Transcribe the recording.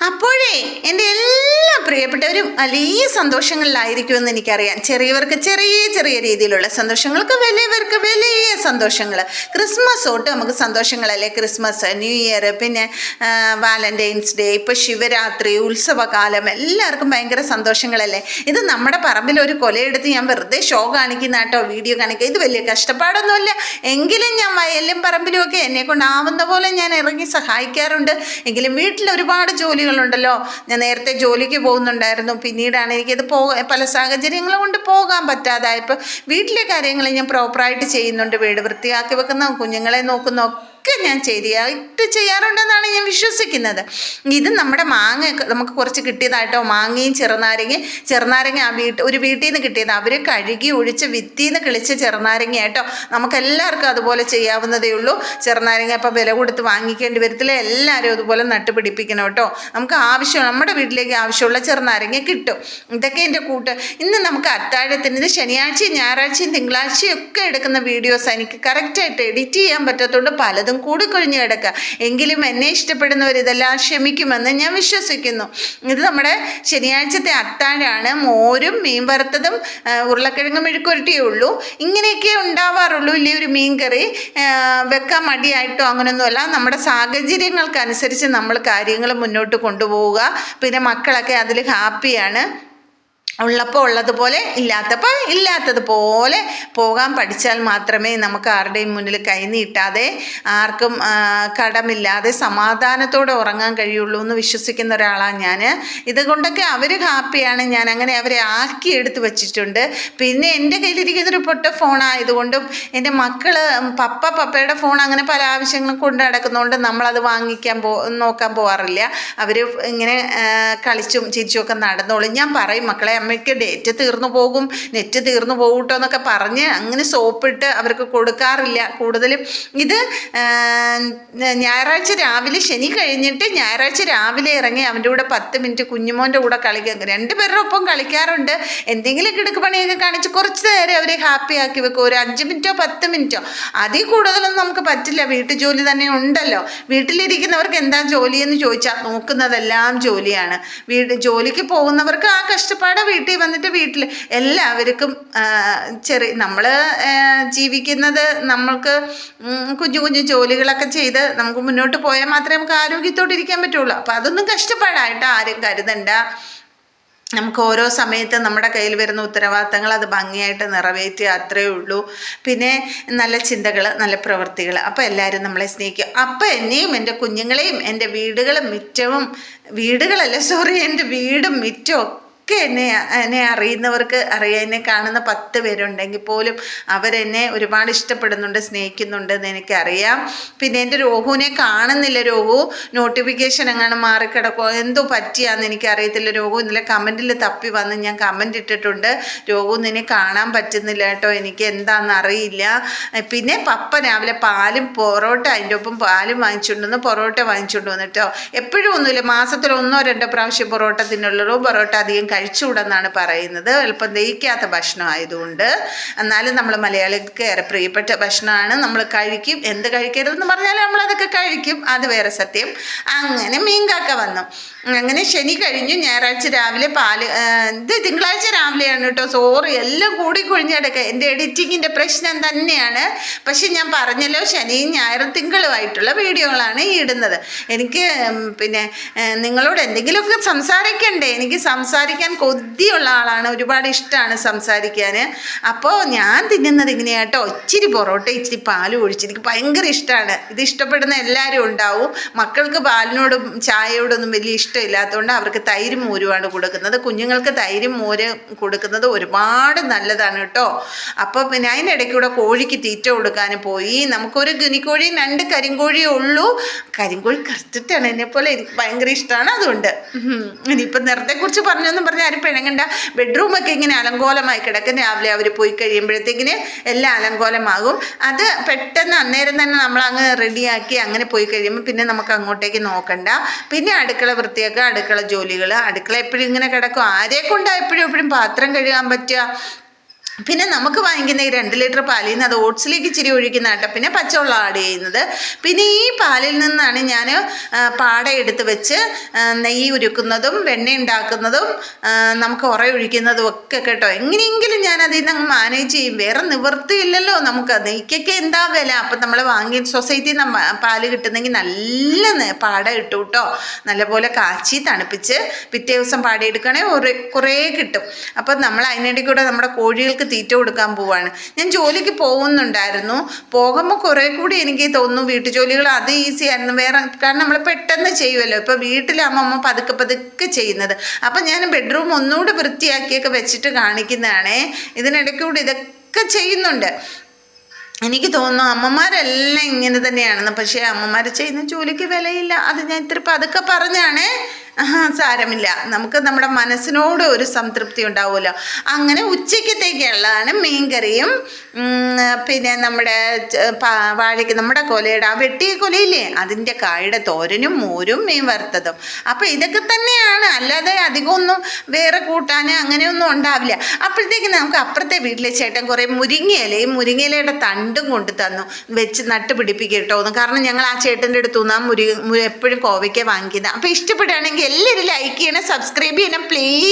അപ്പോഴേ എൻ്റെ എല്ലാ പ്രിയപ്പെട്ടവരും വലിയ സന്തോഷങ്ങളിലായിരിക്കുമെന്ന് എനിക്കറിയാം. ചെറിയവർക്ക് ചെറിയ ചെറിയ രീതിയിലുള്ള സന്തോഷങ്ങൾക്ക്, വലിയവർക്ക് വലിയ സന്തോഷങ്ങൾ. ക്രിസ്മസ് തൊട്ട് നമുക്ക് സന്തോഷങ്ങളല്ലേ. ക്രിസ്മസ്, ന്യൂ ഇയർ, പിന്നെ വാലന്റൈൻസ് ഡേ, ഇപ്പോൾ ശിവരാത്രി, ഉത്സവകാലം, എല്ലാവർക്കും ഭയങ്കര സന്തോഷങ്ങളല്ലേ. ഇത് നമ്മുടെ പറമ്പിൽ ഒരു കൊലയെടുത്ത് ഞാൻ വെറുതെ ഷോ കാണിക്കുന്ന കേട്ടോ, വീഡിയോ കാണിക്കുക. ഇത് വലിയ കഷ്ടപ്പാടൊന്നുമില്ല. എങ്കിലും ഞാൻ വയലും പറമ്പിലും ഒക്കെ എന്നെ കൊണ്ടാവുന്ന പോലെ ഞാൻ ഇറങ്ങി സഹായിക്കാറുണ്ട്. എങ്കിലും വീട്ടിൽ ഒരുപാട് ജോലികളുണ്ടല്ലോ. ഞാൻ നേരത്തെ ജോലിക്ക് പോകുന്നുണ്ടായിരുന്നു, പിന്നീടാണ് എനിക്കത് പല സാഹചര്യങ്ങൾ കൊണ്ട് പോകാൻ പറ്റാതായപ്പോൾ വീട്ടിലെ കാര്യങ്ങൾ ഞാൻ പ്രോപ്പറായിട്ട് ചെയ്യുന്നുണ്ട്. വീട് വൃത്തിയാക്കി വെക്കുന്ന, കുഞ്ഞുങ്ങളെ നോക്കുന്ന ഒക്കെ ഞാൻ ചെയ്യാറുണ്ടെന്നാണ് ഞാൻ വിശ്വസിക്കുന്നത്. ഇത് നമ്മുടെ മാങ്ങ നമുക്ക് കുറച്ച് കിട്ടിയതായിട്ടോ, മാങ്ങയും ചെറുനാരങ്ങ ഒരു വീട്ടിൽ നിന്ന് കിട്ടിയത്. അവർ കഴുകി ഒഴിച്ച് വിത്തിൽ നിന്ന് കിളിച്ച ചെറുനാരങ്ങയായിട്ടോ. നമുക്കെല്ലാവർക്കും അതുപോലെ ചെയ്യാവുന്നതേ ഉള്ളൂ. ചെറുനാരങ്ങ ഇപ്പം വില കൊടുത്ത് വാങ്ങിക്കേണ്ടി വരത്തില്ല. എല്ലാവരും അതുപോലെ നട്ടുപിടിപ്പിക്കണം കേട്ടോ. നമുക്ക് നമ്മുടെ വീട്ടിലേക്ക് ആവശ്യമുള്ള ചെറുനാരങ്ങ കിട്ടും. ഇതൊക്കെ എൻ്റെ കൂട്ട്. ഇന്ന് നമുക്ക് അത്താഴത്തിന്, ഇത് ശനിയാഴ്ചയും ഞായറാഴ്ചയും തിങ്കളാഴ്ചയും ഒക്കെ എടുക്കുന്ന വീഡിയോസ് എനിക്ക് കറക്റ്റായിട്ട് എഡിറ്റ് ചെയ്യാൻ പറ്റത്തുകൊണ്ട് പലതും കൂടിക്കൊഴിഞ്ഞ് കിടക്കുക. എങ്കിലും എന്നെ ഇഷ്ടപ്പെടുന്നവർ ഇതെല്ലാം ക്ഷമിക്കുമെന്ന് ഞാൻ വിശ്വസിക്കുന്നു. ഇത് നമ്മുടെ ശനിയാഴ്ചത്തെ അത്താഴമാണ്. മോരും മീൻ വറുത്തതും ഉരുളക്കിഴങ്ങ് മെഴുക്കുരട്ടിയേ ഉള്ളൂ. ഇങ്ങനെയൊക്കെ ഉണ്ടാവാറുള്ളൂ. ഇല്ലേ ഒരു മീൻ കറി വെക്കാൻ മടിയായിട്ടോ അങ്ങനെയൊന്നുമല്ല. നമ്മുടെ സാഹചര്യങ്ങൾക്കനുസരിച്ച് നമ്മൾ കാര്യങ്ങൾ മുന്നോട്ട് കൊണ്ടുപോവുക. പിന്നെ മക്കളൊക്കെ അതിൽ ഹാപ്പിയാണ്. ഉള്ളപ്പോൾ ഉള്ളതുപോലെ, ഇല്ലാത്തപ്പോൾ ഇല്ലാത്തതുപോലെ പോകാൻ പഠിച്ചാൽ മാത്രമേ നമുക്ക് ആരുടെയും മുന്നിൽ കൈനീട്ടാതെ, ആർക്കും കടമില്ലാതെ സമാധാനത്തോടെ ഉറങ്ങാൻ കഴിയുള്ളൂ എന്ന് വിശ്വസിക്കുന്ന ഒരാളാണ് ഞാൻ. ഇതുകൊണ്ടൊക്കെ അവർ ഹാപ്പിയാണ്. ഞാൻ അങ്ങനെ അവരെ ആക്കിയെടുത്ത് വച്ചിട്ടുണ്ട്. പിന്നെ എൻ്റെ കയ്യിലിരിക്കുന്നൊരു പൊട്ട ഫോണായതുകൊണ്ടും എൻ്റെ മക്കൾ പപ്പയുടെ ഫോൺ അങ്ങനെ പല ആവശ്യങ്ങളും കൊണ്ട് നടക്കുന്നതുകൊണ്ട് നമ്മളത് നോക്കാൻ പോകാറില്ല. അവർ ഇങ്ങനെ കളിച്ചും ചിരിച്ചുമൊക്കെ നടന്നോളും. ഞാൻ പറയും, മക്കളെ അമ്മയ്ക്ക് ഡേറ്റ് തീർന്നു പോകും, നെറ്റ് തീർന്നു പോകട്ടോ എന്നൊക്കെ പറഞ്ഞ് അങ്ങനെ സോപ്പിട്ട് അവർക്ക് കൊടുക്കാറില്ല കൂടുതലും. ഇത് ഞായറാഴ്ച രാവിലെ, ശനി കഴിഞ്ഞിട്ട് ഞായറാഴ്ച രാവിലെ ഇറങ്ങി അവൻ്റെ കൂടെ 10 മിനിറ്റ് കുഞ്ഞുമോൻ്റെ കൂടെ കളിക്കാൻ, രണ്ടുപേരുടെ ഒപ്പം കളിക്കാറുണ്ട്. എന്തെങ്കിലും കിടക്ക് പണിയൊക്കെ കാണിച്ച് കുറച്ച് നേരം അവരെ ഹാപ്പി ആക്കി വെക്കും. ഒരു 5 മിനിറ്റോ 10 മിനിറ്റോ, അതിൽ കൂടുതലൊന്നും നമുക്ക് പറ്റില്ല. വീട്ടു ജോലി തന്നെ ഉണ്ടല്ലോ. വീട്ടിലിരിക്കുന്നവർക്ക് എന്താ ജോലിയെന്ന് ചോദിച്ചാൽ നോക്കുന്നതെല്ലാം ജോലിയാണ്. ജോലിക്ക് പോകുന്നവർക്ക് ആ കഷ്ടപ്പാട് വീട്ടിൽ വന്നിട്ട് വീട്ടിൽ എല്ലാവർക്കും നമ്മൾ ജീവിക്കുന്നത് നമ്മൾക്ക് കുഞ്ഞു കുഞ്ഞു ജോലികളൊക്കെ ചെയ്ത് നമുക്ക് മുന്നോട്ട് പോയാൽ മാത്രമേ നമുക്ക് ആരോഗ്യത്തോടെ ഇരിക്കാൻ പറ്റുള്ളൂ. അപ്പോൾ അതൊന്നും കഷ്ടപ്പാടായിട്ട് ആരും കരുതണ്ട. നമുക്ക് ഓരോ സമയത്ത് നമ്മുടെ കയ്യിൽ വരുന്ന ഉത്തരവാദിത്തങ്ങൾ അത് ഭംഗിയായിട്ട് നിറവേറ്റുക, അത്രയേ ഉള്ളൂ. പിന്നെ നല്ല ചിന്തകൾ, നല്ല പ്രവൃത്തികൾ. അപ്പോൾ എല്ലാവരും നമ്മളെ സ്നേഹിക്കും. അപ്പോൾ എന്നെയും എൻ്റെ കുഞ്ഞുങ്ങളെയും എൻ്റെ വീടുകളും മിറ്റവും, എൻ്റെ വീടും മിറ്റവും ഒക്കെ എന്നെ അറിയുന്നവർക്ക് അറിയാം. എന്നെ കാണുന്ന 10 പേരുണ്ടെങ്കിൽ പോലും അവരെന്നെ ഒരുപാട് ഇഷ്ടപ്പെടുന്നുണ്ട്, സ്നേഹിക്കുന്നുണ്ടെന്ന് എനിക്കറിയാം. പിന്നെ എൻ്റെ രോഹുവിനെ കാണുന്നില്ല. രോഹു നോട്ടിഫിക്കേഷൻ എങ്ങനെ മാറിക്കിടക്കോ, എന്തോ പറ്റിയാന്ന് എനിക്കറിയത്തില്ല. രോഹു ഇന്നലെ കമൻറ്റിൽ തപ്പി വന്ന് ഞാൻ കമൻറ്റ് ഇട്ടിട്ടുണ്ട്. രോഹു നിന്നെ കാണാൻ പറ്റുന്നില്ല കേട്ടോ, എനിക്ക് എന്താണെന്ന് അറിയില്ല. പിന്നെ പപ്പ രാവിലെ പാലും പൊറോട്ട, അതിൻ്റെ ഒപ്പം പാലും വാങ്ങിച്ചുകൊണ്ടുവന്ന് പൊറോട്ട വാങ്ങിച്ചുകൊണ്ട് വന്നിട്ടോ. എപ്പോഴും ഒന്നുമില്ല, മാസത്തിൽ 1-2 പ്രാവശ്യം പൊറോട്ട തിന്നുള്ളൂ. പൊറോട്ട അധികം കഴിച്ചുകൂടെന്നാണ് പറയുന്നത്. എളുപ്പം ദഹിക്കാത്ത ഭക്ഷണം ആയതുകൊണ്ട്. എന്നാലും നമ്മൾ മലയാളികൾക്ക് ഏറെ പ്രിയപ്പെട്ട ഭക്ഷണമാണ്. നമ്മൾ കഴിക്കും. എന്ത് കഴിക്കരുതെന്ന് പറഞ്ഞാൽ നമ്മളതൊക്കെ കഴിക്കും, അത് വേറെ സത്യം. അങ്ങനെ മീൻകാക്ക വന്നു. അങ്ങനെ ശനി കഴിഞ്ഞു. ഞായറാഴ്ച രാവിലെ ഇത് തിങ്കളാഴ്ച രാവിലെയാണ് കേട്ടോ. സോറി, എല്ലാം കൂടിക്കൊഴിഞ്ഞെടുക്കുക. എൻ്റെ എഡിറ്റിങ്ങിൻ്റെ പ്രശ്നം തന്നെയാണ്. പക്ഷെ ഞാൻ പറഞ്ഞല്ലോ, ശനിയും ഞായറും തിങ്കളുമായിട്ടുള്ള വീഡിയോകളാണ് ഇടുന്നത്. എനിക്ക് പിന്നെ നിങ്ങളോട് എന്തെങ്കിലുമൊക്കെ സംസാരിക്കണ്ടേ. എനിക്ക് സംസാരിക്കാൻ കൊതിയുള്ള ആളാണ്, ഒരുപാട് ഇഷ്ടമാണ് സംസാരിക്കാൻ. അപ്പോൾ ഞാൻ തിന്നുന്നത് ഇങ്ങനെയാട്ടോ, ഇച്ചിരി പൊറോട്ട ഇച്ചിരി പാലും ഒഴിച്ച്. എനിക്ക് ഭയങ്കര ഇഷ്ടമാണ്. ഇത് ഇഷ്ടപ്പെടുന്ന എല്ലാവരും ഉണ്ടാവും. മക്കൾക്ക് പാലിനോടും ചായയോടൊന്നും വലിയ ഇഷ്ടമില്ലാത്തതുകൊണ്ട് അവർക്ക് തൈരും മോരുമാണ് കൊടുക്കുന്നത്. കുഞ്ഞുങ്ങൾക്ക് തൈരും മോര് കൊടുക്കുന്നത് ഒരുപാട് നല്ലതാണ് കേട്ടോ. അപ്പോൾ പിന്നെ അതിനിടയ്ക്കൂടെ കോഴിക്ക് തീറ്റ കൊടുക്കാൻ പോയി. നമുക്കൊരു ഗിനിക്കോഴിയും 2 കരിങ്കോഴിയേ ഉള്ളൂ. കരിങ്കോഴി കറുത്തിട്ടാണ്, എന്നെപ്പോലെ എനിക്ക് ഭയങ്കര ഇഷ്ടമാണ്. അതുകൊണ്ട് ഇനിയിപ്പോൾ നിറത്തെക്കുറിച്ച് പറഞ്ഞൊന്നും പറഞ്ഞാൽ ആരും പിണങ്ങണ്ട. ബെഡ്റൂമൊക്കെ ഇങ്ങനെ അലങ്കോലമായി കിടക്കും. രാവിലെ അവർ പോയി കഴിയുമ്പോഴത്തേക്കിന് എല്ലാം അലങ്കോലമാകും. അത് പെട്ടെന്ന് അന്നേരം തന്നെ നമ്മളങ്ങ് റെഡിയാക്കി അങ്ങനെ പോയി കഴിയുമ്പോൾ പിന്നെ നമുക്ക് അങ്ങോട്ടേക്ക് നോക്കണ്ട. പിന്നെ അടുക്കള വൃത്തിയാക്കുക, അടുക്കള ജോലികൾ. അടുക്കള എപ്പോഴും ഇങ്ങനെ കിടക്കും. ആരെ കൊണ്ടാണ് എപ്പോഴും പാത്രം കഴുകാൻ പറ്റുക? പിന്നെ നമുക്ക് വാങ്ങിക്കുന്ന ഈ 2 ലിറ്റർ പാലിൽ നിന്ന് അത് ഓട്സിലേക്ക് ഇച്ചിരി ഒഴിക്കുന്ന കേട്ടോ. പിന്നെ പച്ചവെള്ളം ആഡ് ചെയ്യുന്നത്. പിന്നെ ഈ പാലിൽ നിന്നാണ് ഞാൻ പാട എടുത്ത് വെച്ച് നെയ്യ് ഉരുക്കുന്നതും വെണ്ണ ഉണ്ടാക്കുന്നതും നമുക്ക് ഒഴിക്കുന്നതും ഒക്കെ കേട്ടോ. എങ്ങനെയെങ്കിലും ഞാൻ അതിൽ നിന്ന് അങ്ങ് മാനേജ് ചെയ്യും. വേറെ നിവൃത്തിയില്ലല്ലോ, നമുക്ക് നെയ്ക്കൊക്കെ എന്താ വില. അപ്പം നമ്മൾ വാങ്ങി സൊസൈറ്റിയിൽ നിന്ന് പാല് കിട്ടുന്നെങ്കിൽ നല്ല പാട ഇട്ടു കേട്ടോ. നല്ലപോലെ കാച്ചി തണുപ്പിച്ച് പിറ്റേ ദിവസം പാടിയെടുക്കണേ കുറേ കിട്ടും. അപ്പം നമ്മൾ അതിനിടയിൽ കൂടെ നമ്മുടെ കോഴികൾക്ക് തീറ്റ കൊടുക്കാൻ പോവാണ്. ഞാൻ ജോലിക്ക് പോകുന്നുണ്ടായിരുന്നു. പോകുമ്പോൾ കുറേ കൂടി എനിക്ക് തോന്നുന്നു വീട്ടുജോലികൾ അത് ഈസി ആയിരുന്നു. വേറെ കാരണം നമ്മൾ പെട്ടെന്ന് ചെയ്യുമല്ലോ. ഇപ്പോൾ വീട്ടിലാകുമ്പോൾ അമ്മ പതുക്കെ ചെയ്യുന്നത്. അപ്പം ഞാൻ ബെഡ്റൂം ഒന്നുകൂടി വൃത്തിയാക്കിയൊക്കെ വെച്ചിട്ട് കാണിക്കുന്നതാണേ. ഇതിനിടയ്ക്കൂടി ഇതൊക്കെ ചെയ്യുന്നുണ്ട്. എനിക്ക് തോന്നുന്നു അമ്മമാരെല്ലാം ഇങ്ങനെ തന്നെയാണെന്ന്. പക്ഷേ അമ്മമാർ ചെയ്യുന്ന ജോലിക്ക് വിലയില്ല. അത് ഞാൻ ഇത്തിരി പതുക്കെ പറഞ്ഞാണേ. സാരമില്ല, നമുക്ക് നമ്മുടെ മനസ്സിനോട് ഒരു സംതൃപ്തി ഉണ്ടാവുമല്ലോ. അങ്ങനെ ഉച്ചയ്ക്കത്തേക്കുള്ളതാണ് മീൻകറിയും പിന്നെ നമ്മുടെ വാഴയ്ക്ക് നമ്മുടെ കൊലയുടെ ആ വെട്ടിയ കൊലയില്ലേ അതിൻ്റെ കായുടെ തോരനും മോരും മീൻ വറുത്തതും. അപ്പോൾ ഇതൊക്കെ തന്നെയാണ്, അല്ലാതെ അധികമൊന്നും വേറെ കൂട്ടാൻ അങ്ങനെയൊന്നും ഉണ്ടാവില്ല. അപ്പോഴത്തേക്ക് നമുക്ക് അപ്പുറത്തെ വീട്ടിലെ ചേട്ടൻ കുറേ മുരിങ്ങയിലയും മുരിങ്ങയിലയുടെ തണ്ടും കൊണ്ട് തന്നു. വെച്ച് നട്ട് പിടിപ്പിക്കട്ടോ എന്ന്. കാരണം ഞങ്ങൾ ആ ചേട്ടൻ്റെ അടുത്ത് നിന്നാണ് എപ്പോഴും കോവയ്ക്ക വാങ്ങിക്കുന്നത്. അപ്പോൾ ഇഷ്ടപ്പെടുകയാണെങ്കിൽ എല്ലാവരും ലൈക്ക് ചെയ്യണം, സബ്സ്ക്രൈബ് ചെയ്യണം പ്ലീസ്.